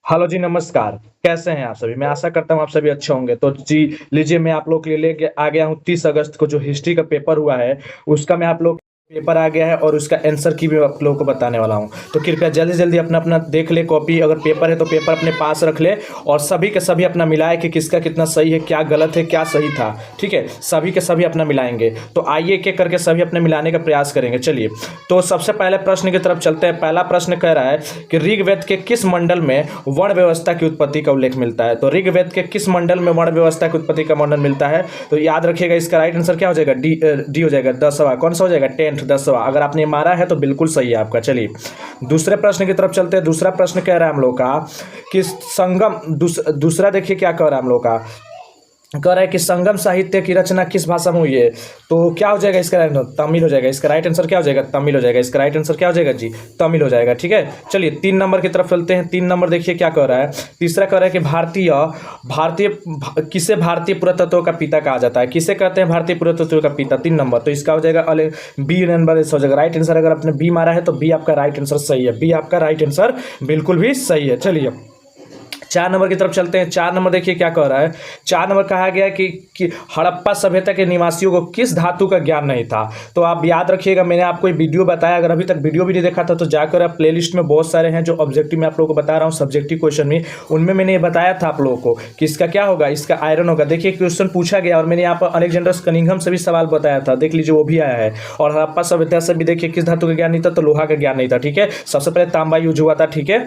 Hello जी, नमस्कार। कैसे हैं आप सभी? मैं आशा करता हूँ आप सभी अच्छे होंगे। तो जी, लीजिए मैं आप लोग के लिए लेके आ गया हूँ 30 अगस्त को जो हिस्ट्री का पेपर हुआ है, उसका मैं आप लोग पेपर आ गया है और उसका आंसर की भी आप लोगों को बताने वाला हूँ। तो कृपया जल्दी-जल्दी अपना-अपना देख ले कॉपी, अगर पेपर है तो पेपर अपने पास रख ले और सभी के सभी अपना मिलाए कि किसका कितना सही है, क्या गलत है, क्या सही था। ठीक है? सभी के सभी अपना मिलाएँगे। तो आइए एक-एक करके सभी अपने मिलाने का प्रयास करेंगे। चलिए, तो सबसे पहले प्रश्न की तरफ चलते हैं। पहला प्रश्न कह रहा है कि ऋग्वेद के किस मंडल में वर्ण व्यवस्था की उत्पत्ति का उल्लेख मिलता है? तो ऋग्वेद के किस मंडल में वर्ण व्यवस्था की उत्पत्ति का वर्णन मिलता है? तो याद रखिएगा, इसका राइट आंसर क्या हो जाएगा? डी हो जाएगा, 10वां। कौन सा हो जाएगा? 10th, 10वां। अगर आपने मारा है तो बिल्कुल सही है आपका। चलिए, दूसरे प्रश्न की तरफ चलते हैं। दूसरा प्रश्न कह रहा है हम लोग का कि संगम दूसरा देखिए क्या कह रहा है हम लोग का। कह रहा है कि संगम साहित्य की रचना किस भाषा में हुई है? तो क्या हो जाएगा इसका राइट? तमिल हो जाएगा। इसका राइट आंसर क्या हो जाएगा? तमिल हो जाएगा। इसका राइट आंसर क्या हो जाएगा जी? तमिल हो जाएगा। ठीक है, चलिए 3 नंबर की तरफ चलते हैं। 3 नंबर देखिए क्या कह रहा है। तीसरा कह रहा है कि किसे भारतीय पुरातत्व का पिता कहा जाता है? किसे कहते हैं भारतीय पुरातत्व का पिता? 3 नंबर, तो इसका हो जाएगा बी नंबर हो जाएगा राइट आंसर। अगर आपने बी मारा है तो बी आपका राइट आंसर सही है। बी आपका राइट आंसर बिल्कुल भी सही है। चलिए 4 नंबर की तरफ चलते हैं। 4 नंबर देखिए क्या कह रहा है। 4 नंबर कहा गया है कि हड़प्पा सभ्यता के निवासियों को किस धातु का ज्ञान नहीं था? तो आप याद रखिएगा, मैंने आपको एक वीडियो बताया। अगर अभी तक वीडियो भी नहीं देखा था तो जाकर आप प्लेलिस्ट में बहुत सारे हैं जो ऑब्जेक्टिव में आप लोगों को बता रहा हूँ, सब्जेक्टिव क्वेश्चन में, उनमें मैंने ये बताया था आप लोगों को कि इसका क्या होगा, इसका आयरन होगा। देखिए क्वेश्चन पूछा गया और मैंने यहाँ पर अलेक्जेंडर कनिंघम से भी सवाल बताया था, देख लीजिए वो भी आया है। और हड़प्पा सभ्यता से भी देखिए किस धातु का ज्ञान नहीं था, तो लोहा का ज्ञान नहीं था। ठीक है, सबसे पहले तांबा यूज हुआ था। ठीक है,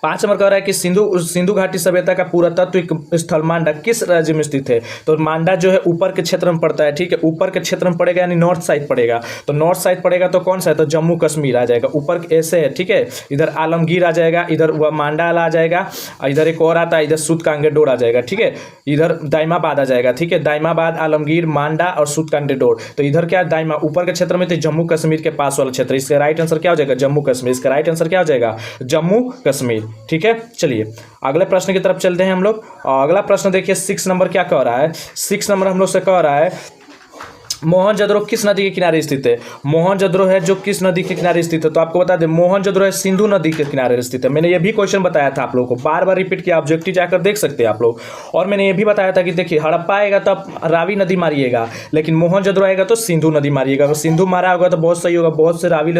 5 नंबर कह रहा है कि सिंधु घाटी सभ्यता का पुरातत्व स्थल मांडा किस राज्य में स्थित है? तो मांडा जो है ऊपर के क्षेत्र में पड़ता है। ठीक है, ऊपर के क्षेत्र में पड़ेगा यानी नॉर्थ साइड पड़ेगा। तो नॉर्थ साइड पड़ेगा तो कौन सा है? तो जम्मू कश्मीर आ जाएगा। ऊपर ऐसे है। ठीक है, इधर आलमगीर आ जाएगा, इधर वह मांडा आ जाएगा, इधर एक और आता है, इधर सूत कांगेडोर आ जाएगा। ठीक है, इधर दाइमाबाद आ जाएगा। ठीक है, दाइमाबाद, आलमगीर, मांडा और सूत कांगेडोर। तो इधर क्या है? दाइमा ऊपर के क्षेत्र में, तो जम्मू कश्मीर के पास वाला क्षेत्र। इसका राइट आंसर क्या हो जाएगा? जम्मू कश्मीर। इसका राइट आंसर क्या हो जाएगा? जम्मू कश्मीर। ठीक है, चलिए अगले प्रश्न की तरफ चलते हैं हम लोग। अगला प्रश्न देखिए 6 नंबर क्या कह रहा है। 6 नंबर हम लोग से कह रहा है मोहनजोदड़ो किस नदी के किनारे स्थित है? मोहनजोदड़ो है जो किस नदी के किनारे स्थित है? तो आपको बता दें, मोहनजोदड़ो है सिंधु नदी के किनारे स्थित है। मैंने ये भी क्वेश्चन बताया था आप लोगों को, बार बार रिपीट किया, ऑब्जेक्टिव जाकर देख सकते हैं आप लोग। और मैंने ये भी बताया था कि देखिए हड़प्पा आएगा तो आप रावी नदी मारिएगा, लेकिन मोहनजोदड़ो आएगा तो सिंधु नदी मारिएगा। अगर सिंधु मारा होगा तो बहुत सही होगा, बहुत से रावी,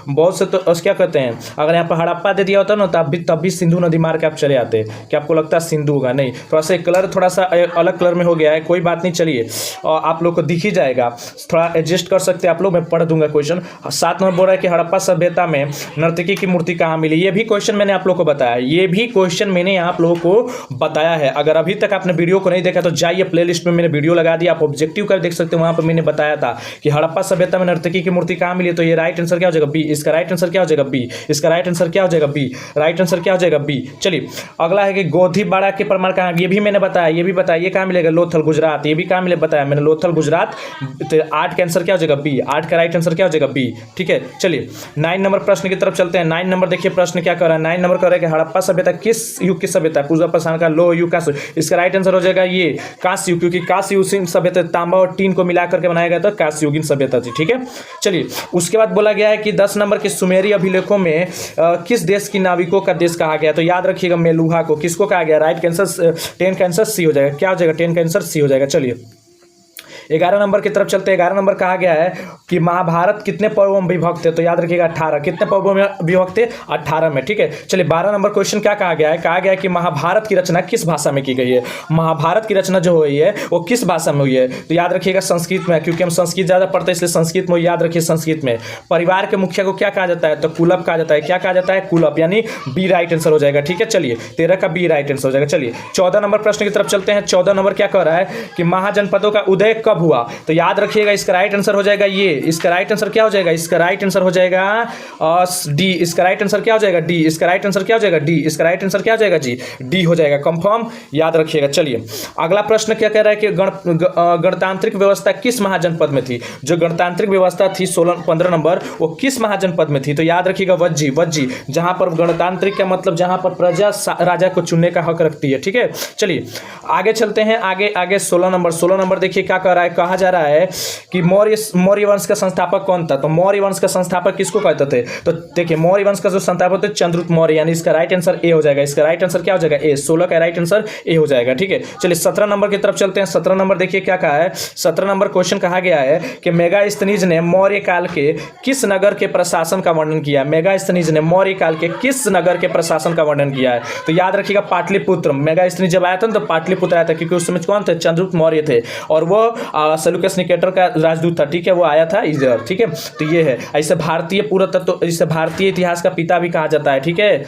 बहुत से तो क्या कहते हैं, अगर यहाँ पर हड़प्पा दे दिया होता ना तब भी सिंधु नदी मार के आप चले आते। क्या आपको लगता है सिंधु होगा? नहीं, थोड़ा सा कलर थोड़ा सा अलग कलर में हो गया है, कोई बात नहीं। चलिए आप लोग को दिख ही जाएगा, थोड़ा एडजस्ट कर सकते हैं आप लोग, मैं पढ़ दूंगा क्वेश्चन। 7 नंबर बोल रहा है कि हड़प्पा सभ्यता में नर्तकी की मूर्ति कहाँ मिली? ये भी क्वेश्चन मैंने आप लोग को बताया है, ये भी क्वेश्चन मैंने आप लोगों को बताया है। अगर अभी तक आपने वीडियो को नहीं देखा तो जाइए प्लेलिस्ट में, मैंने वीडियो लगा दिया, आप ऑब्जेक्टिव का देख सकते हैं। वहां पर मैंने बताया था कि हड़प्पा सभ्यता में नर्तकी की मूर्ति कहाँ मिली। तो ये राइट आंसर क्या हो जाएगा? बी। इसका राइट आंसर क्या हो जाएगा? बी। इसका राइट आंसर क्या हो जाएगा? बी। राइट आंसर क्या हो जाएगा? बी। चलिए अगला है कि गोधीबाड़ा के प्रमाण कहाँ? ये भी मैंने बताया, ये भी बताया, ये कहाँ मिलेगा? लोथल गुजरात। ये भी कहाँ मिले बताया मैंने, लोथल गुजरात। 8 का आंसर क्या हो जाएगा? बी। 8 का राइट आंसर क्या हो जाएगा? बी। ठीक है, चलिए 9 नंबर प्रश्न की तरफ चलते हैं। 9 नंबर देखिए प्रश्न क्या कर रहा है। 9 नंबर कर रहा है कि हड़प्पा सभ्यता किस युग की सभ्यता? पूर्व पाषाण का, लो युग का। इसका राइट आंसर हो जाएगा ये कांस्य युग, क्योंकि कांस्य युग सभ्यता तांबा और टीन को मिलाकर के बनाया गया था, कांस्य युगीन सभ्यता थी। ठीक है, चलिए उसके बाद बोला गया है कि 10 नंबर के सुमेरी अभिलेखों में किस देश की नाविकों का देश कहा गया? तो याद रखिएगा मेलुहा को। किसको कहा गया? राइट आंसर 10 का आंसर सी हो जाएगा। क्या हो जाएगा? 10 का आंसर सी हो जाएगा। चलिए 11 नंबर की तरफ चलते हैं। 11 नंबर कहा गया है कि महाभारत कितने पर्वों में विभक्त है? तो याद रखिएगा 18। कितने पर्वों में विभक्त है? 18 में। ठीक है, चलिए 12 नंबर क्वेश्चन क्या कहा गया है? कहा गया है कि महाभारत की रचना किस भाषा में की गई है? महाभारत की रचना जो हुई है वो किस भाषा में हुई है? तो याद रखिएगा संस्कृत में, क्योंकि हम संस्कृत ज्यादा पढ़ते हैं इसलिए संस्कृत में। याद रखिए संस्कृत में। परिवार के मुखिया को क्या कहा जाता है? तो कुलप कहा जाता है। क्या कहा जाता है? कुलप, यानी बी राइट आंसर हो जाएगा। ठीक है, चलिए 13 का बी राइट आंसर हो जाएगा। चलिए 14 नंबर प्रश्न की तरफ चलते हैं। 14 नंबर क्या कह रहा है कि महाजनपदों का उदय कब हुआ? तो याद रखिएगा इसका राइट आंसर हो जाएगा ये। इसका राइट आंसर क्या हो जाएगा? इसका राइट आंसर हो जाएगा डी। इसका राइट आंसर क्या हो जाएगा? डी। इसका राइट आंसर क्या हो जाएगा? डी। इसका राइट आंसर क्या हो जाएगा? जी, डी हो जाएगा, कंफर्म। याद रखिएगा। चलिए अगला प्रश्न क्या कह रहा है कि गणतांत्रिक व्यवस्था किस महाजनपद में थी? जो गणतांत्रिक व्यवस्था थी 15 नंबर, वो किस महाजनपद में थी? तो याद रखिएगा वज्जी। वज्जी, जहां पर गणतांत्रिक का मतलब जहां पर प्रजा राजा को चुनने का हक रखती है। ठीक है, चलिए आगे चलते हैं। आगे 16 नंबर देखिए क्या कह रहा है कहा जा रहा है कि मौर्य वंश का संस्थापक कौन था, तो मौर्य वंश का संस्थापक किसको कहते थे, तो देखिए मौर्य वंश का जो संस्थापक थे चंद्रगुप्त मौर्य, यानी इसका राइट आंसर ए हो जाएगा। इसका राइट आंसर क्या हो जाएगा, ए। 16 का राइट आंसर ए हो जाएगा। ठीक है, चलिए 17 नंबर की तरफ चलते हैं। 17 नंबर देखिए क्या कहा है। 17 नंबर क्वेश्चन कहा गया है कि मेगास्थनीज ने मौर्य काल के किस नगर के प्रशासन का वर्णन किया। मेगास्थनीज ने मौर्य काल के किस नगर के प्रशासन का वर्णन किया है, तो याद रखिएगा पाटलिपुत्र। मेगास्थनीज जब आया था तो पाटलिपुत्र आया था, क्योंकि उस समय कौन थे, चंद्रगुप्त मौर्य थे, और वो सेल्यूकस निकेटर का राजदूत था। ठीक है, वो आया था इधर। ठीक है, तो ये है, ऐसे भारतीय पुरातत्व, इसे भारतीय इतिहास का पिता भी कहा जाता है। ठीक है,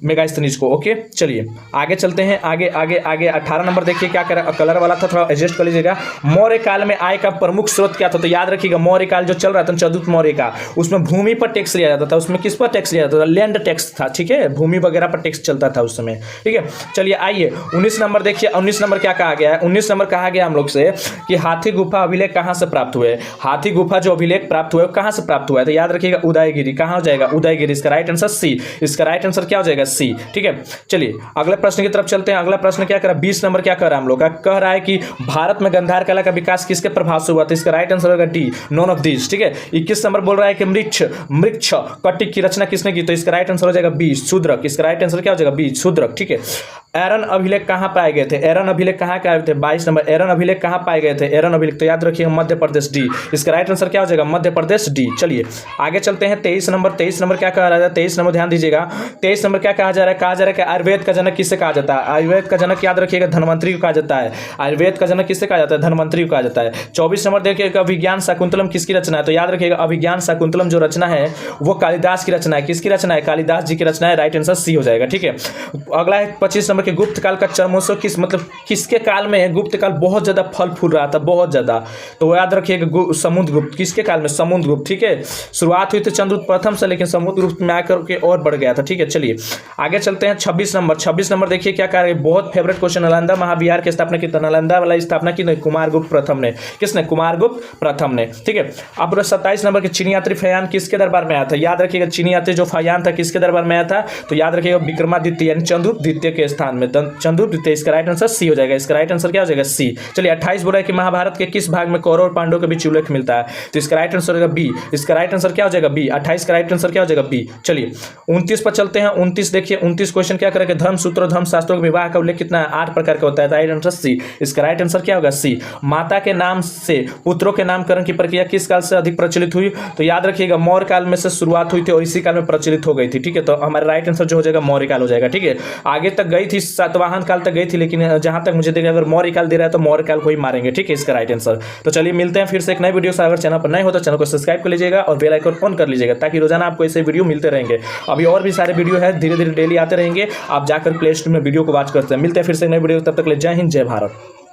मेगास्थनीज को। ओके, चलिए आगे चलते हैं। आगे आगे आगे 18 नंबर देखिए क्या कलर वाला था, थोड़ा एडजस्ट कर लीजिएगा। मौर्य काल में आय का प्रमुख स्रोत क्या था, तो याद रखिएगा मौर्य काल जो चल रहा था चंद्रगुप्त मौर्य का, उसमें भूमि पर टैक्स लिया जाता था। उसमें किस पर टैक्स लिया जाता था, लैंड टैक्स था। ठीक है, भूमि वगैरह पर टैक्स चलता था उस समय। ठीक है, चलिए आइए 19 नंबर देखिए। 19 नंबर क्या कहा गया है, 19 नंबर कहा गया हम लोग से कि हाथी गुफा अभिलेख कहाँ से प्राप्त हुए। हाथी गुफा जो अभिलेख प्राप्त हुए कहाँ से प्राप्त हुआ है, तो याद रखिएगा उदयगिरी। कहाँ हो जाएगा, उदयगिरी। इसका राइट आंसर सी। इसका राइट आंसर क्या हो जाएगा, सी। ठीक है, चलिए अगले प्रश्न की तरफ चलते हैं। अगला प्रश्न क्या कर रहा है, 20 नंबर क्या कर रहा है हम लोग का, कह रहा है कि भारत में गांधार कला का विकास किसके प्रभाव से हुआ था। इसका राइट आंसर होगा डी, नॉन ऑफ दिस। ठीक है, 21 नंबर बोल रहा है कि मृक्ष कटिक की रचना किसने की, तो इसका राइट आंसर हो जाएगा बी, शूद्रक। इसका राइट आंसर क्या हो जाएगा, बी, शूद्रक। ठीक है, एरन अभिलेख कहाँ पाए गए थे, एरन अभिलेख कहाँ के आए थे, 22 नंबर एरन अभिलेख कहाँ पाए गए थे, एरन अभिलेख तो याद रखिए मध्य प्रदेश, डी। इसका राइट आंसर क्या हो जाएगा, मध्य प्रदेश, डी। चलिए आगे चलते हैं। 23 नंबर। 23 नंबर क्या कह रहा है, 23 नंबर ध्यान दीजिएगा। 23 नंबर क्या कहा जा रहा है, कहा जा रहा है कि आयुर्वेद का जनक किससे कहा जाता है। आयुर्वेद का जनक याद रखिएगा धन्वंतरी को कहा जाता है। आयुर्वेद का जनक किससे कहा जाता है, धन्वंतरी को कहा जाता है। 24 नंबर देखिएगा, अभिज्ञान शाकुंतलम किसकी रचना है, तो याद रखिएगा अभिज्ञान शाकुंतलम जो रचना है वो कालिदास की रचना है। किसकी रचना है, कालिदास जी की रचना है। राइट आंसर सी हो जाएगा। ठीक है, अगला है 25 नंबर के गुप्त काल का चरमोत्सव किस, मतलब किसके काल में है। गुप्त काल बहुत ज्यादा फल फूल रहा था, बहुत ज्यादा, तो याद रखिएगा समुद्रगुप्त। किसके काल में, समुद्रगुप्त। ठीक है, शुरुआत हुई थी चंद्रगुप्त प्रथम से, लेकिन समुद्रगुप्त में आकर के और बढ़ गया था। ठीक है, चलिए आगे चलते हैं। 26 नंबर। 26 नंबर देखिए क्या कह रहे हैं, बहुत फेवरेट क्वेश्चन। नालंदा महाविहार की स्थापना की, नालंदा वाला स्थापना की कुमारगुप्त प्रथम ने। किसने, कुमारगुप्त प्रथम ने। ठीक है, अब 27 नंबर के चीनी यात्री फयान किसके दरबार में आया था। याद रखिएगा चीनी यात्री जो फयान था किसके दरबार में आया था, तो याद रखिएगा विक्रमादित्य यानी चंद्रगुप्त द्वितीय के स्थान में, चंद्रगुप्त द्वितीय। इसका राइट आंसर सी हो जाएगा। इसका राइट आंसर क्या हो जाएगा, सी। चलिए 28 बोला है कि महाभारत के किस भाग में कौरव और पांडवों के बीच उल्लेख मिलता है, तो इसका राइट आंसर होगा बी। इसका राइट आंसर क्या हो जाएगा, बी। 28 का राइट आंसर क्या हो जाएगा, बी। चलिए 29 पर चलते हैं। 29 देखिए, 29 क्वेश्चन क्या करेंगे, धर्म सूत्र और धर्म शास्त्रों के विवाह का उल्लेख कितना है, 8 प्रकार का होता है। Right answer C. इसका राइट आंसर क्या होगा, सी। माता के नाम से पुत्रों के नामकरण की प्रक्रिया किस काल से अधिक प्रचलित हुई, तो याद रखिएगा मौर्य काल में से शुरुआत हुई थी और इसी काल में प्रचलित हो गई थी। ठीक है, तो हमारा राइट आंसर जो हो जाएगा मौर्य काल हो जाएगा। ठीक है, आगे तक गई थी, सातवाहन काल तक गई थी, लेकिन जहां तक मुझे देखिए अगर मौर्य काल दे रहा है तो मौर्य काल को ही मारेंगे। ठीक है, इसका राइट आंसर। तो चलिए मिलते हैं फिर से एक नई वीडियो से। अगर चैनल पर नए हो तो चैनल को सब्सक्राइब कर लीजिएगा और बेल आइकन ऑन कर लीजिएगा, ताकि रोजाना आपको ऐसे वीडियो मिलते रहेंगे। अभी और भी सारे वीडियो है, धीरे धीरे डेली आते रहेंगे, आप जाकर प्ले स्टोर में वीडियो को वॉच करते हैं। मिलते हैं फिर से नई वीडियो, तब तक ले जय हिंद, जय भारत।